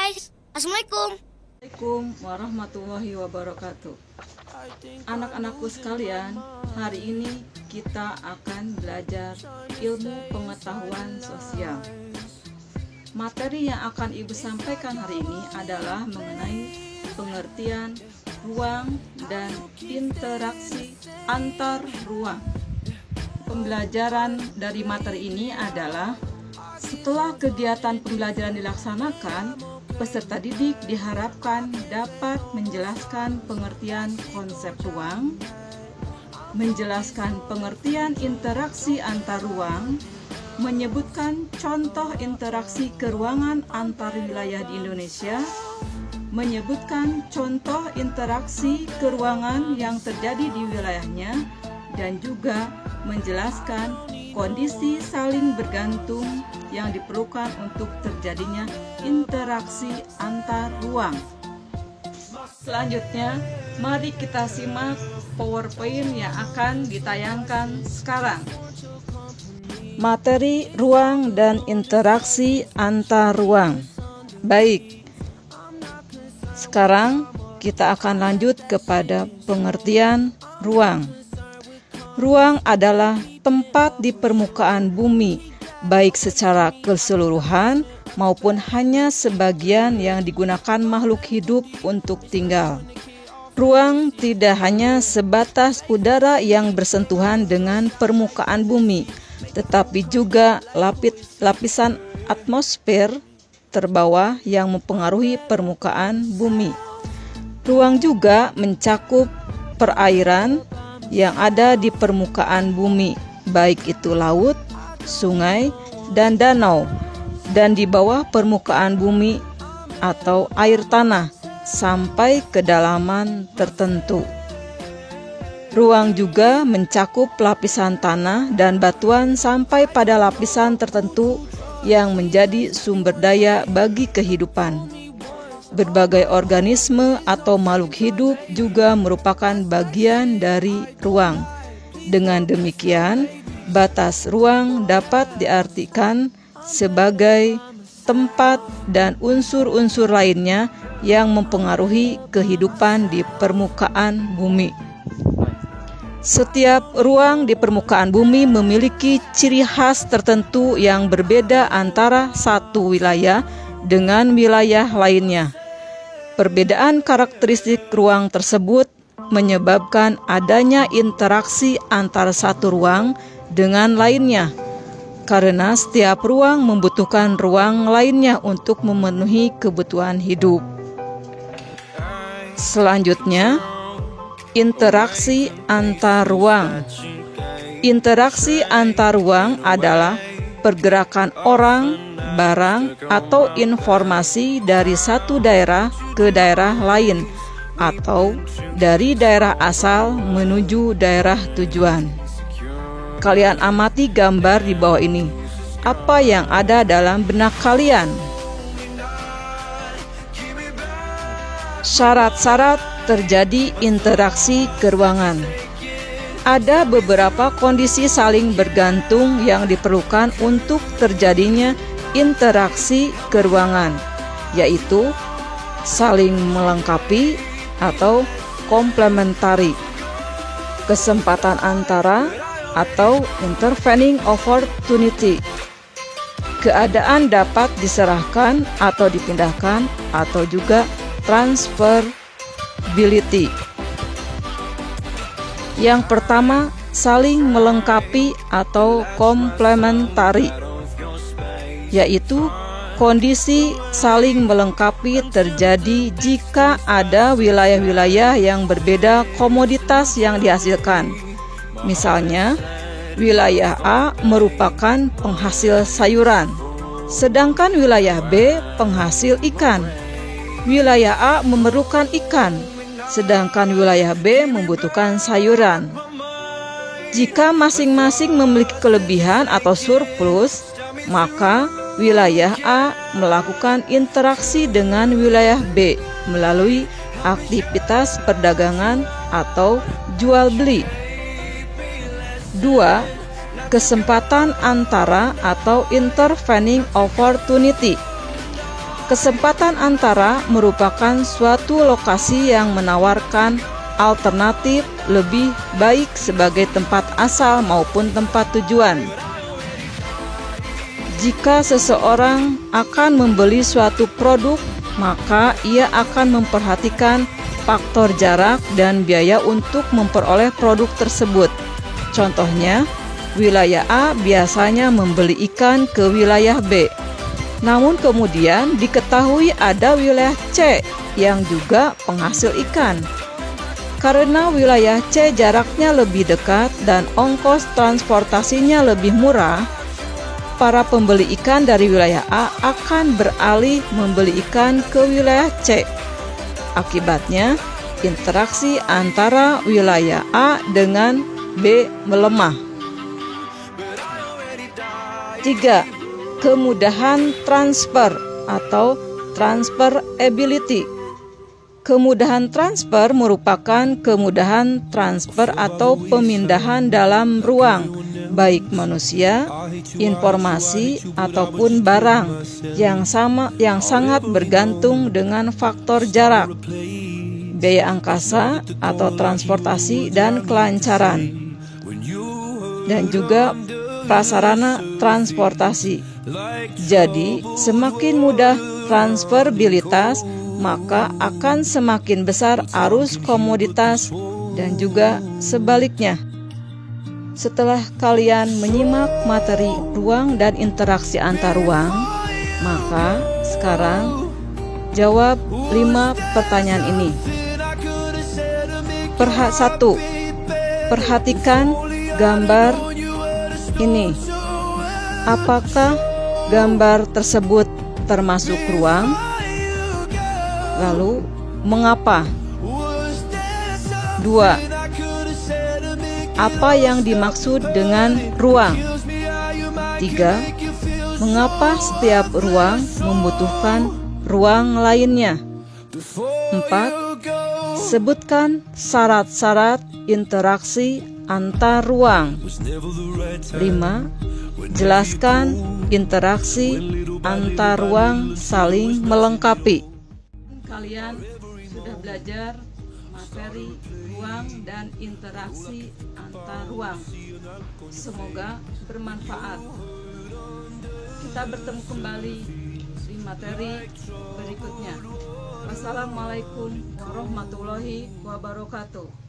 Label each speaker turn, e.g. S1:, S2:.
S1: guys. Assalamualaikum.
S2: Assalamualaikum warahmatullahi wabarakatuh. Anak-anakku sekalian, hari ini kita akan belajar ilmu pengetahuan sosial. Materi yang akan Ibu sampaikan hari ini adalah mengenai pengertian ruang dan interaksi antar ruang. Pembelajaran dari materi ini adalah setelah kegiatan pembelajaran dilaksanakan, peserta didik diharapkan dapat menjelaskan pengertian konsep ruang, menjelaskan pengertian interaksi antar ruang, menyebutkan contoh interaksi keruangan antar wilayah di Indonesia, menyebutkan contoh interaksi keruangan yang terjadi di wilayahnya, dan juga menjelaskan kondisi saling bergantung yang diperlukan untuk terjadinya interaksi antar ruang. Selanjutnya, mari kita simak PowerPoint yang akan ditayangkan sekarang. Materi ruang dan interaksi antar ruang. Baik, sekarang kita akan lanjut kepada pengertian ruang. Ruang adalah tempat di permukaan bumi, baik secara keseluruhan maupun hanya sebagian yang digunakan makhluk hidup untuk tinggal. Ruang tidak hanya sebatas udara yang bersentuhan dengan permukaan bumi, tetapi juga lapisan atmosfer terbawah yang mempengaruhi permukaan bumi. Ruang juga mencakup perairan yang ada di permukaan bumi, baik itu laut, sungai, dan danau, dan di bawah permukaan bumi atau air tanah sampai kedalaman tertentu. Ruang juga mencakup lapisan tanah dan batuan sampai pada lapisan tertentu yang menjadi sumber daya bagi kehidupan. Berbagai organisme atau makhluk hidup juga merupakan bagian dari ruang. Dengan demikian, batas ruang dapat diartikan sebagai tempat dan unsur-unsur lainnya yang mempengaruhi kehidupan di permukaan bumi. Setiap ruang di permukaan bumi memiliki ciri khas tertentu yang berbeda antara satu wilayah dengan wilayah lainnya. Perbedaan karakteristik ruang tersebut menyebabkan adanya interaksi antara satu ruang dengan lainnya, karena setiap ruang membutuhkan ruang lainnya untuk memenuhi kebutuhan hidup. Selanjutnya, interaksi antar ruang. Interaksi antar ruang adalah pergerakan orang, barang, atau informasi dari satu daerah ke daerah lain, atau dari daerah asal menuju daerah tujuan. Kalian amati gambar di bawah ini. Apa yang ada dalam benak kalian? Syarat-syarat terjadi interaksi keruangan. Ada beberapa kondisi saling bergantung yang diperlukan untuk terjadinya interaksi keruangan, yaitu saling melengkapi atau komplementari, kesempatan antara atau intervening opportunity. Keadaan dapat diserahkan atau dipindahkan, atau juga transferability. Yang pertama, saling melengkapi atau komplementari, yaitu kondisi saling melengkapi terjadi jika ada wilayah-wilayah yang berbeda komoditas yang dihasilkan. Misalnya, wilayah A merupakan penghasil sayuran, sedangkan wilayah B penghasil ikan. Wilayah A memerlukan ikan, sedangkan wilayah B membutuhkan sayuran. Jika masing-masing memiliki kelebihan atau surplus, maka wilayah A melakukan interaksi dengan wilayah B melalui aktivitas perdagangan atau jual beli. 2. Kesempatan antara atau intervening opportunity. Kesempatan antara merupakan suatu lokasi yang menawarkan alternatif lebih baik sebagai tempat asal maupun tempat tujuan. Jika seseorang akan membeli suatu produk, maka ia akan memperhatikan faktor jarak dan biaya untuk memperoleh produk tersebut. Contohnya, wilayah A biasanya membeli ikan ke wilayah B. Namun kemudian diketahui ada wilayah C yang juga penghasil ikan. Karena wilayah C jaraknya lebih dekat dan ongkos transportasinya lebih murah, para pembeli ikan dari wilayah A akan beralih membeli ikan ke wilayah C. Akibatnya, interaksi antara wilayah A dengan B melemah. 3. Kemudahan transfer atau transferability. Kemudahan transfer merupakan kemudahan transfer atau pemindahan dalam ruang, baik manusia, informasi, ataupun barang yang sangat bergantung dengan faktor jarak, biaya angkasa atau transportasi dan kelancaran, dan juga prasarana transportasi. Jadi, semakin mudah transferabilitas, maka akan semakin besar arus komoditas dan juga sebaliknya. Setelah kalian menyimak materi ruang dan interaksi antar ruang, maka sekarang jawab 5 pertanyaan ini. 1. Perhatikan gambar ini. Apakah gambar tersebut termasuk ruang? Lalu, mengapa? 2. Apa yang dimaksud dengan ruang? 3. Mengapa setiap ruang membutuhkan ruang lainnya? 4. Sebutkan syarat-syarat interaksi antar ruang. 5. Jelaskan interaksi antar ruang saling melengkapi. Kalian sudah belajar materi ruang dan interaksi antar ruang. Semoga bermanfaat. Kita bertemu kembali di materi berikutnya. Wassalamualaikum warahmatullahi wabarakatuh.